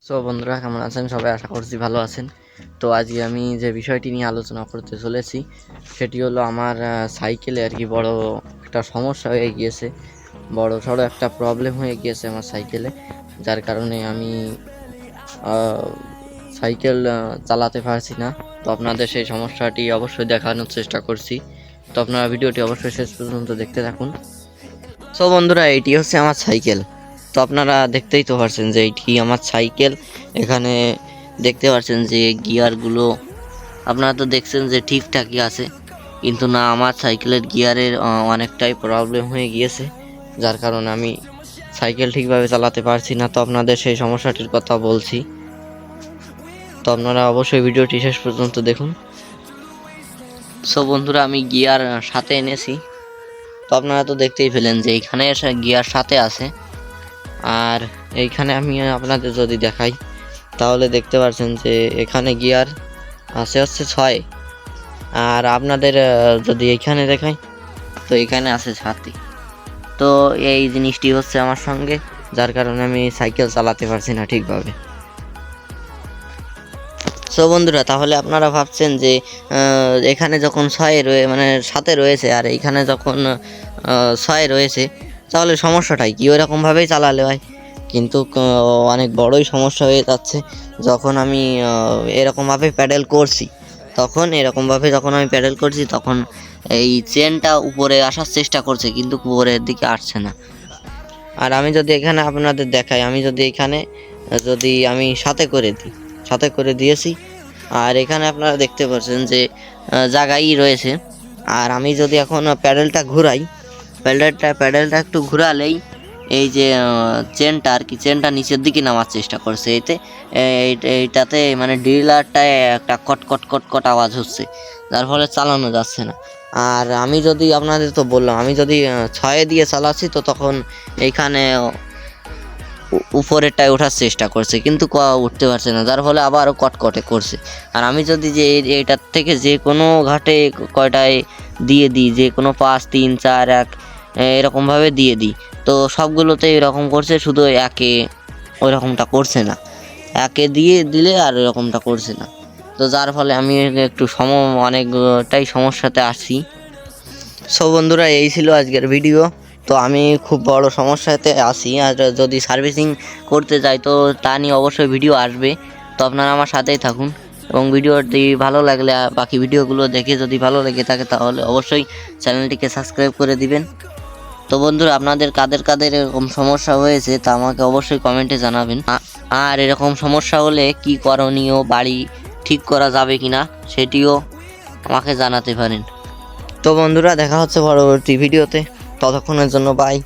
So বন্ধুরা কেমন আছেন সবাই? আশা করছি ভালো আছেন। তো আজকে আমি যে বিষয়টি নিয়ে আলোচনা করতে চলেছি সেটি হলো আমার সাইকেলে আর কি বড় একটা সমস্যা হয়ে গিয়েছে, বড় সড়ো একটা প্রবলেম হয়ে গিয়েছে আমার সাইকেলে, যার কারণে আমি সাইকেল চালাতে পারছি না। তো আপনাদের সেই সমস্যাটি অবশ্যই দেখানোর চেষ্টা করছি, তো আপনারা ভিডিওটি অবশ্যই শেষ পর্যন্ত দেখতে থাকুন। সো বন্ধুরা, এইটি হচ্ছে আমার সাইকেল। তো আপনারা দেখতেই তো পারছেন যে এইটি আমার সাইকেল। এখানে দেখতে পাচ্ছেন যে গিয়ারগুলো আপনারা তো দেখছেন যে ঠিকঠাকই আছে, কিন্তু না, আমার সাইকেলের গিয়ারের অনেকটাই প্রবলেম হয়ে গিয়েছে, যার কারণে আমি সাইকেল ঠিকভাবে চালাতে পারছি না। তো আপনাদের সেই সমস্যাটির কথা বলছি, তো আপনারা অবশ্যই ভিডিওটি শেষ পর্যন্ত দেখুন। সো বন্ধুরা, আমি গিয়ার সাথে এনেছি। তো আপনারা তো দেখতেই পেলেন যে এইখানে গিয়ার সাথে আছে, আর এইখানে আমি আপনাদের যদি দেখাই তাহলে দেখতে পাচ্ছেন যে এখানে গিয়ার আছে হচ্ছে 6, আর আপনাদের যদি এইখানে দেখাই তো এখানে আছে 7। তো এই জিনিসটি হচ্ছে আমার সঙ্গে, যার কারণে আমি সাইকেল চালাতে পারছি না ঠিকভাবে। সো বন্ধুরা, তাহলে আপনারা ভাবছেন যে এখানে যখন 6 মানে 7 রয়েছে আর এইখানে যখন 6 রয়েছে, তাহলে সমস্যাটাই কি? ওইরকমভাবেই চালালে হয়, কিন্তু অনেক বড়ই সমস্যা হয়ে যাচ্ছে। যখন আমি এরকমভাবে প্যাডেল করছি, যখন আমি প্যাডেল করছি তখন এই চেনটা উপরে আসার চেষ্টা করছে, কিন্তু উপরের দিকে আসছে না। আর আমি যদি এখানে আপনাদের দেখাই, যদি আমি সাথে করে দিয়েছি, আর এখানে আপনারা দেখতে পাচ্ছেন যে জায়গায় রয়েছে। আর আমি যদি এখন প্যাডেলটা ঘুরাই, প্যাডেলটা একটু ঘুরালেই এই যে চেনটা নিচের দিকে নামার চেষ্টা করছে। এইটাতে মানে ড্রিলারটায় একটা কট আওয়াজ হচ্ছে, যার ফলে চালানো যাচ্ছে না। আর আমি যদি আপনাদের তো বললাম, আমি যদি 6 দিয়ে চালাচ্ছি, তো তখন এইখানে উপরেরটায় ওঠার চেষ্টা করছে, কিন্তু উঠতে পারছে না, যার ফলে আবারও কটকটে করছে। আর আমি যদি যে এইটার থেকে যে কোনো ঘাটে কয়টায় দিয়ে দিই, যে কোনো 5 3 4 1 এরকমভাবে দিয়ে দিই, তো সবগুলোতে এরকম করছে, শুধু একে ওই রকমটা করছে না। একে দিয়ে দিলে আর এরকমটা করছে না, তো যার ফলে আমি একটু অনেকটাই সমস্যাতে আসছি। সো বন্ধুরা, এই ছিল আজকের ভিডিও। তো আমি খুব বড় সমস্যাতে আছি, আর যদি সার্ভিসিং করতে যাই তো তা নিয়ে অবশ্যই ভিডিও আসবে। তো আপনারা আমার সাথেই থাকুন, এবং ভিডিওটি ভালো লাগলে বাকি ভিডিওগুলো দেখে যদি ভালো লেগে থাকে তাহলে অবশ্যই চ্যানেলটিকে সাবস্ক্রাইব করে দিবেন। তো বন্ধুরা, আপনাদের কাদের এরকম সমস্যা হয়েছে তা আমাকে অবশ্যই কমেন্টে জানাবেন। আর এরকম সমস্যা হলে কি করণীয়, বাড়ি ঠিক করা যাবে কিনা সেটিও আমাকে জানাতে পারেন। তো বন্ধুরা, দেখা হচ্ছে পরবর্তী ভিডিওতে, ততক্ষণের জন্য বাই।